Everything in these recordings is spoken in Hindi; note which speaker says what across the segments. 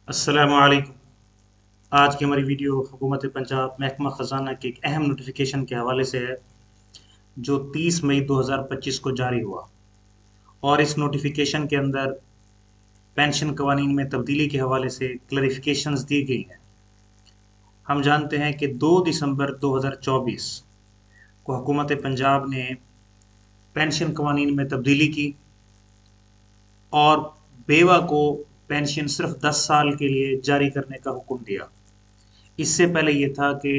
Speaker 1: अस्सलामुअलैकुम। आज की हमारी वीडियो हुकूमत पंजाब महकमा ख़जाना के एक अहम नोटिफिकेशन के हवाले से है, जो 30 मई 2025 को जारी हुआ। और इस नोटिफिकेशन के अंदर पेंशन कवानीन में तब्दीली के हवाले से क्लैरिफिकेशंस दी गई हैं। हम जानते हैं कि 2 दिसंबर 2024 को हुकूमत पंजाब ने पेंशन कवानीन में तब्दीली की और बेवा को पेंशन सिर्फ 10 साल के लिए जारी करने का हुक्म दिया। इससे पहले ये था कि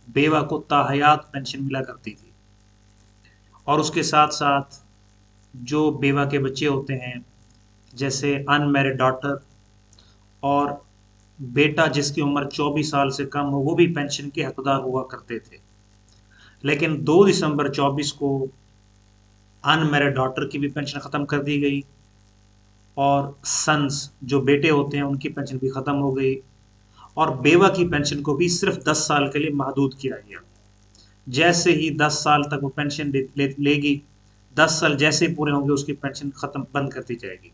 Speaker 1: बेवा को ताहयात पेंशन मिला करती थी, और उसके साथ साथ जो बेवा के बच्चे होते हैं, जैसे अनमैरिड डॉटर और बेटा जिसकी उम्र 24 साल से कम हो, वो भी पेंशन के हकदार हुआ करते थे। लेकिन 2 दिसंबर 24 को अनमैरिड डॉटर की भी पेंशन ख़त्म कर दी गई, और सन्स जो बेटे होते हैं उनकी पेंशन भी ख़त्म हो गई, और बेवा की पेंशन को भी सिर्फ 10 साल के लिए महदूद किया गया। जैसे ही 10 साल तक वो पेंशन लेगी, 10 साल जैसे ही पूरे होंगे उसकी पेंशन ख़त्म बंद कर दी जाएगी।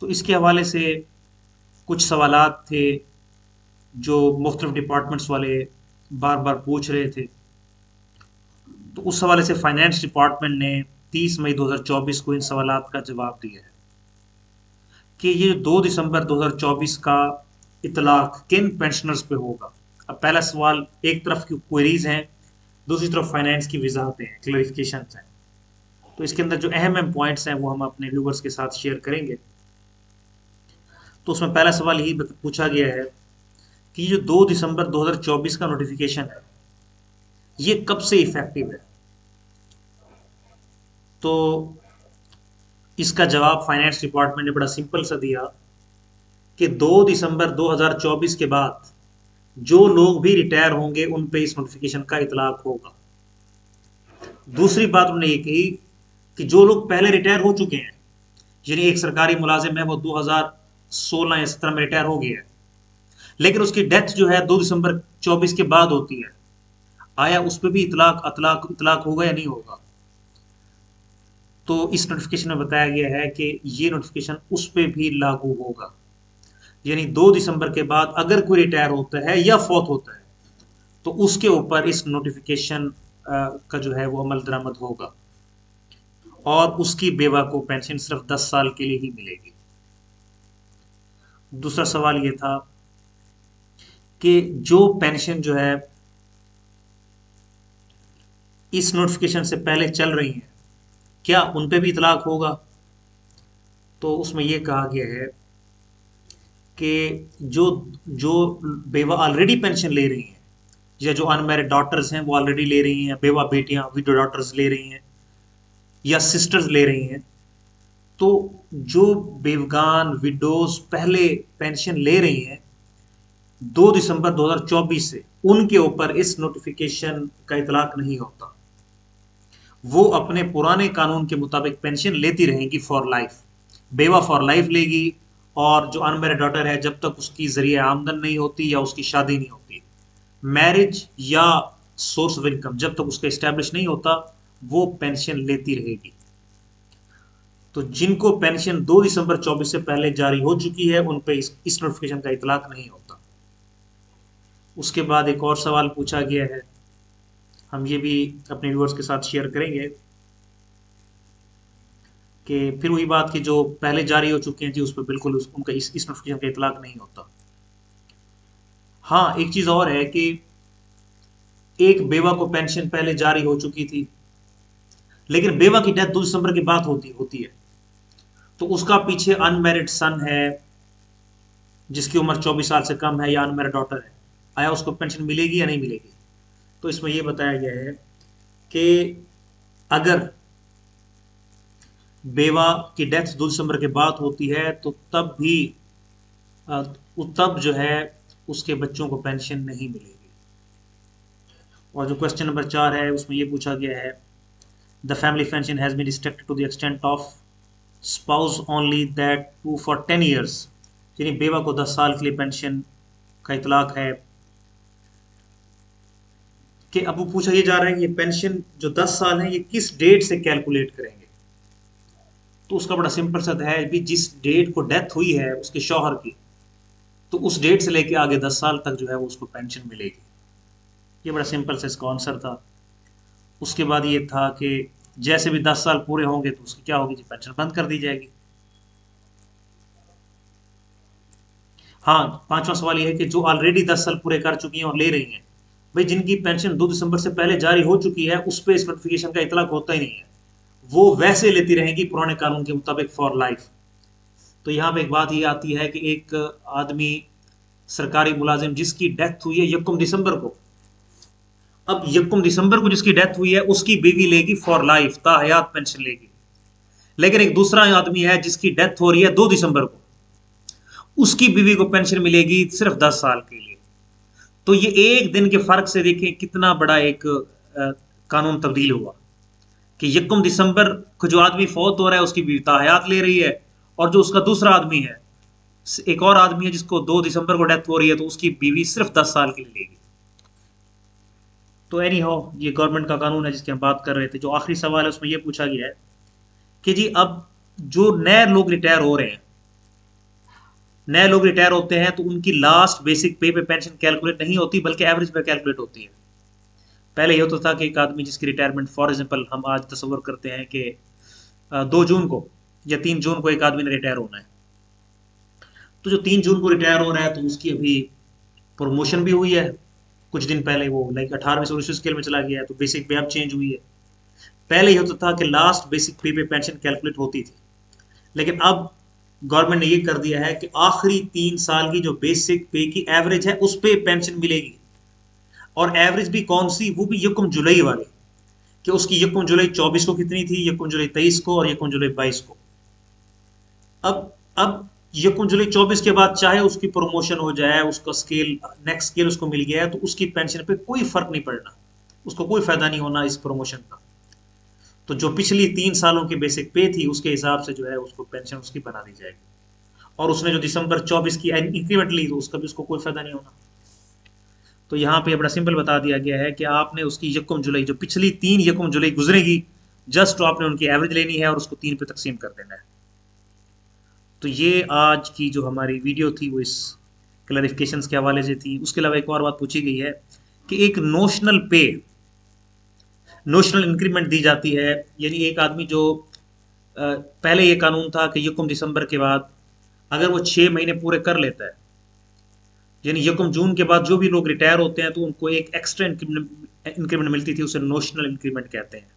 Speaker 1: तो इसके हवाले से कुछ सवालात थे जो मुख्तलिफ डिपार्टमेंट्स वाले बार बार पूछ रहे थे। तो उस हवाले से फाइनेंस डिपार्टमेंट ने 30 मई 2024 को इन सवालात का जवाब दिया है कि ये 2 दिसंबर 2024 का इतलाक किन पेंशनर्स पे होगा। अब पहला सवाल, एक तरफ की क्वेरीज हैं, दूसरी तरफ फाइनेंस की वजाहतें हैं, क्लैरिफिकेशन हैं। तो इसके अंदर जो अहम अहम पॉइंट्स हैं वो हम अपने व्यूवर्स के साथ शेयर करेंगे। तो उसमें पहला सवाल यही पूछा गया है कि जो 2 दिसंबर 2024 का नोटिफिकेशन है, ये कब से इफेक्टिव है। तो इसका जवाब फाइनेंस डिपार्टमेंट ने बड़ा सिंपल सा दिया कि 2 दिसंबर 2024 के बाद जो लोग भी रिटायर होंगे उन पे इस नोटिफिकेशन का इतलाक होगा। दूसरी बात उन्होंने ये कही कि जो लोग पहले रिटायर हो चुके हैं, यानी एक सरकारी मुलाजिम है वो 2016 या 17 में रिटायर हो गया है, लेकिन उसकी डेथ जो है 2 दिसंबर 24 के बाद होती है, आया उस पर भी इतलाक अतलाक इतलाक होगा या नहीं होगा। तो इस नोटिफिकेशन में बताया गया है कि ये नोटिफिकेशन उस पर भी लागू होगा। यानी 2 दिसंबर के बाद अगर कोई रिटायर होता है या फौत होता है तो उसके ऊपर इस नोटिफिकेशन का जो है वो अमल दरामद होगा, और उसकी बेवा को पेंशन सिर्फ 10 साल के लिए ही मिलेगी। दूसरा सवाल ये था कि जो पेंशन जो है इस नोटिफिकेशन से पहले चल रही हैं, क्या उन पे भी इतलाक होगा। तो उसमें यह कहा गया है कि जो जो बेवा ऑलरेडी पेंशन ले रही हैं, या जो अनमैरिड डॉटर्स हैं वो ऑलरेडी ले रही हैं, बेवा बेटियां विडो डॉटर्स ले रही हैं या सिस्टर्स ले रही हैं, तो जो बेवगान विडोज पहले पेंशन ले रही हैं 2 दिसंबर 2024 से, उनके ऊपर इस नोटिफिकेशन का इतलाक नहीं होता। वो अपने पुराने कानून के मुताबिक पेंशन लेती रहेंगी फॉर लाइफ। बेवा फॉर लाइफ लेगी, और जो अनमैरिड डॉटर है जब तक उसकी जरिए आमदन नहीं होती या उसकी शादी नहीं होती, मैरिज या सोर्स ऑफ इनकम जब तक उसका इस्टेब्लिश नहीं होता, वो पेंशन लेती रहेगी। तो जिनको पेंशन 2 दिसंबर 24 से पहले जारी हो चुकी है उन पे इस नोटिफिकेशन का इतलाक नहीं होता। उसके बाद एक और सवाल पूछा गया है, हम ये भी अपने व्यूअर्स के साथ शेयर करेंगे कि फिर वही बात कि जो पहले जारी हो चुके हैं जी उस पर बिल्कुल उनका इस नोटिफिकेशन का इतलाक नहीं होता। हाँ, एक चीज़ और है कि एक बेवा को पेंशन पहले जारी हो चुकी थी, लेकिन बेवा की डेथ 2 दिसंबर के बाद होती होती है, तो उसका पीछे अनमैरिड सन है जिसकी उम्र 24 साल से कम है, या अनमैरिड डॉटर है, आया उसको पेंशन मिलेगी या नहीं मिलेगी। तो इसमें यह बताया गया है कि अगर बेवा की डेथ 2 दिसंबर के बाद होती है तो तब भी तब जो है उसके बच्चों को पेंशन नहीं मिलेगी। और जो क्वेश्चन नंबर 4 है उसमें यह पूछा गया है, the family pension has been restricted to the extent of spouse only that too for 10 years. यानी बेवा को 10 साल के लिए पेंशन का इतलाक है। कि अब वो पूछा ये जा रहा है कि ये पेंशन जो 10 साल है ये किस डेट से कैलकुलेट करेंगे। तो उसका बड़ा सिंपल सा है भी, जिस डेट को डेथ हुई है उसके शौहर की, तो उस डेट से लेके आगे 10 साल तक जो है वो उसको पेंशन मिलेगी। ये बड़ा सिंपल सा इसका आंसर था। उसके बाद ये था कि जैसे भी 10 साल पूरे होंगे तो उसकी क्या होगी जी, पेंशन बंद कर दी जाएगी। हाँ, पांचवा सवाल ये है कि जो ऑलरेडी 10 साल पूरे कर चुकी हैं और ले रही हैं, भाई जिनकी पेंशन 2 दिसंबर से पहले जारी हो चुकी है उस पर इस नोटिफिकेशन का इतलाक होता ही नहीं है, वो वैसे लेती रहेंगी पुराने कानून के मुताबिक फॉर लाइफ। तो यहाँ पे एक बात ये आती है कि एक आदमी सरकारी मुलाजिम जिसकी डेथ हुई है 1 दिसंबर को, अब 1 दिसंबर को जिसकी डेथ हुई है उसकी बीवी लेगी फॉर लाइफ, ताहयात पेंशन लेगी। लेकिन एक दूसरा आदमी है जिसकी डेथ हो रही है 2 दिसंबर को, उसकी बीवी को पेंशन मिलेगी सिर्फ 10 साल के लिए। तो ये एक दिन के फर्क से देखें कितना बड़ा एक कानून तब्दील हुआ कि 1 दिसंबर को जो आदमी फौत हो रहा है उसकी बीवी ताहयात ले रही है, और जो उसका दूसरा आदमी है, एक और आदमी है जिसको 2 दिसंबर को डेथ हो रही है, तो उसकी बीवी सिर्फ 10 साल के लिए लेगी। तो एनी हाउ ये गवर्नमेंट का कानून है जिसकी हम बात कर रहे थे। जो आखिरी सवाल है उसमें यह पूछा गया है कि जी अब जो नए लोग रिटायर हो रहे हैं, नए लोग रिटायर होते हैं तो उनकी लास्ट बेसिक पे पेंशन कैलकुलेट नहीं होती बल्कि एवरेज पे कैलकुलेट होती है। पहले ये होता था कि एक आदमी जिसकी रिटायरमेंट, फॉर एग्जांपल हम आज तस्वर करते हैं कि 2 जून को या 3 जून को एक आदमी ने रिटायर होना है, तो जो 3 जून को रिटायर हो रहा है तो उसकी अभी प्रमोशन भी हुई है कुछ दिन पहले, वो लाइक 18वीं से 19वीं स्केल में चला गया है, तो बेसिक पे अब चेंज हुई है। पहले ये होता था कि लास्ट बेसिक पे पेंशन कैलकुलेट होती थी, लेकिन अब गवर्नमेंट ने ये कर दिया है कि आखिरी 3 साल की जो बेसिक पे की एवरेज है उस पे पेंशन मिलेगी। और एवरेज भी कौन सी, वो भी यकम जुलाई वाली, कि उसकी यकम जुलाई 24 को कितनी थी, यकम जुलाई 23 को और यकम जुलाई 22 को। अब यकम जुलाई 24 के बाद चाहे उसकी प्रमोशन हो जाए, उसका स्केल नेक्स्ट स्केल उसको मिल गया है, तो उसकी पेंशन पे कोई फर्क नहीं पड़ना, उसको कोई फायदा नहीं होना इस प्रमोशन का। तो जो पिछली 3 सालों की बेसिक पे थी उसके हिसाब से जो है उसको पेंशन उसकी बना दी जाएगी। और उसने जो दिसंबर 24 की इंक्रीमेंट ली तो उसका भी उसको कोई फायदा नहीं होना। तो यहाँ पे बड़ा सिंपल बता दिया गया है कि आपने उसकी यकम जुलाई, जो पिछली 3 यकम जुलाई गुजरेगी, जस्ट आपने उनकी एवरेज लेनी है और उसको 3 पे तकसीम कर देना है। तो ये आज की जो हमारी वीडियो थी वो इस क्लैरिफिकेशंस के हवाले से थी। उसके अलावा एक और बात पूछी गई है कि एक नोशनल पे, नोशनल इंक्रीमेंट दी जाती है, यानी एक आदमी जो पहले ये कानून था कि यकम दिसंबर के बाद अगर वो 6 महीने पूरे कर लेता है, यानी यकम जून के बाद जो भी लोग रिटायर होते हैं तो उनको एक एक्स्ट्रा इंक्रीमेंट मिलती थी, उसे नोशनल इंक्रीमेंट कहते हैं।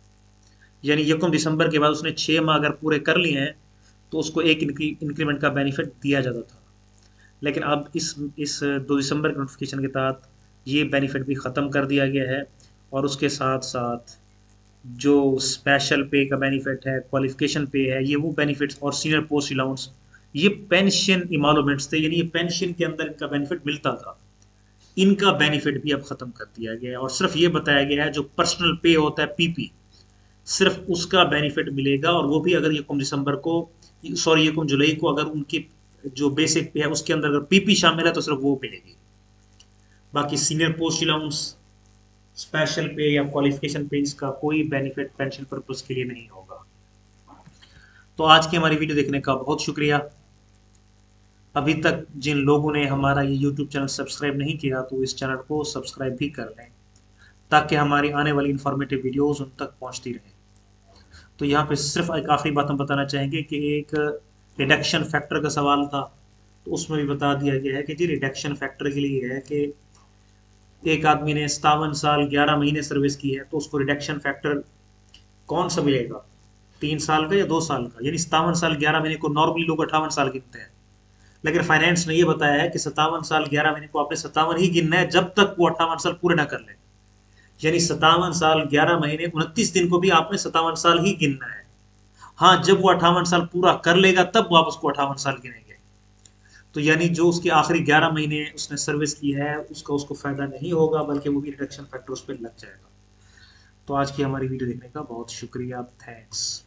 Speaker 1: यानी यकम दिसंबर के बाद उसने 6 माह अगर पूरे कर लिए हैं तो उसको एक इंक्रीमेंट का बेनिफिट दिया जाता था। लेकिन अब इस 2 दिसंबर के नोटिफिकेशन के तहत ये बेनिफिट भी ख़त्म कर दिया गया है, और उसके साथ साथ जो स्पेशल पे का बेनिफिट है, क्वालिफिकेशन पे है, ये वो बेनिफिट्स और सीनियर पोस्ट अलाउंस, ये पेंशन इमालूमेंट्स थे, यानी ये पेंशन के अंदर इनका बेनिफिट मिलता था, इनका बेनिफिट भी अब ख़त्म कर दिया गया है। और सिर्फ ये बताया गया है जो पर्सनल पे होता है पीपी, सिर्फ उसका बेनिफिट मिलेगा, और वो भी अगर यकम दिसंबर को, सॉरी यकम जुलाई को अगर उनकी जो बेसिक पे है उसके अंदर अगर पीपी शामिल है तो सिर्फ वो मिलेगी। बाकी सीनियर पोस्ट अलाउंस, स्पेशल पे या क्वालिफिकेशन पे इसका कोई बेनिफिट पेंशन पर्पस के लिए नहीं होगा। तो आज की हमारी वीडियो देखने का बहुत शुक्रिया। अभी तक जिन लोगों ने हमारा ये YouTube चैनल सब्सक्राइब नहीं किया तो इस चैनल को सब्सक्राइब भी कर लें, ताकि हमारी आने वाली इंफॉर्मेटिव वीडियोस उन तक पहुंचती रहे। तो यहाँ पे सिर्फ एक आखिरी बात हम बताना चाहेंगे कि एक रिडक्शन फैक्टर का सवाल था, तो उसमें भी बता दिया गया है कि जी रिडक्शन फैक्टर के लिए है कि एक आदमी ने 57 साल 11 महीने सर्विस की है तो उसको रिडक्शन फैक्टर कौन सा मिलेगा, 3 साल का या 2 साल का। यानी 57 साल 11 महीने को नॉर्मली लोग 58 साल गिनते हैं, लेकिन फाइनेंस ने ये बताया है कि 57 साल 11 महीने को आपने 57 ही गिनना है जब तक वो 58 साल पूरे ना कर ले। यानी 57 साल 11 महीने 29 दिन को भी आपने 57 साल ही गिनना है। हाँ, जब वो 58 साल पूरा कर लेगा तब वो आप उसको 58 साल गिनेंगे। तो यानी जो उसके आखिरी 11 महीने उसने सर्विस की है उसका उसको फायदा नहीं होगा, बल्कि वो भी रिडक्शन फैक्टर उस पर लग जाएगा। तो आज की हमारी वीडियो देखने का बहुत शुक्रिया, थैंक्स।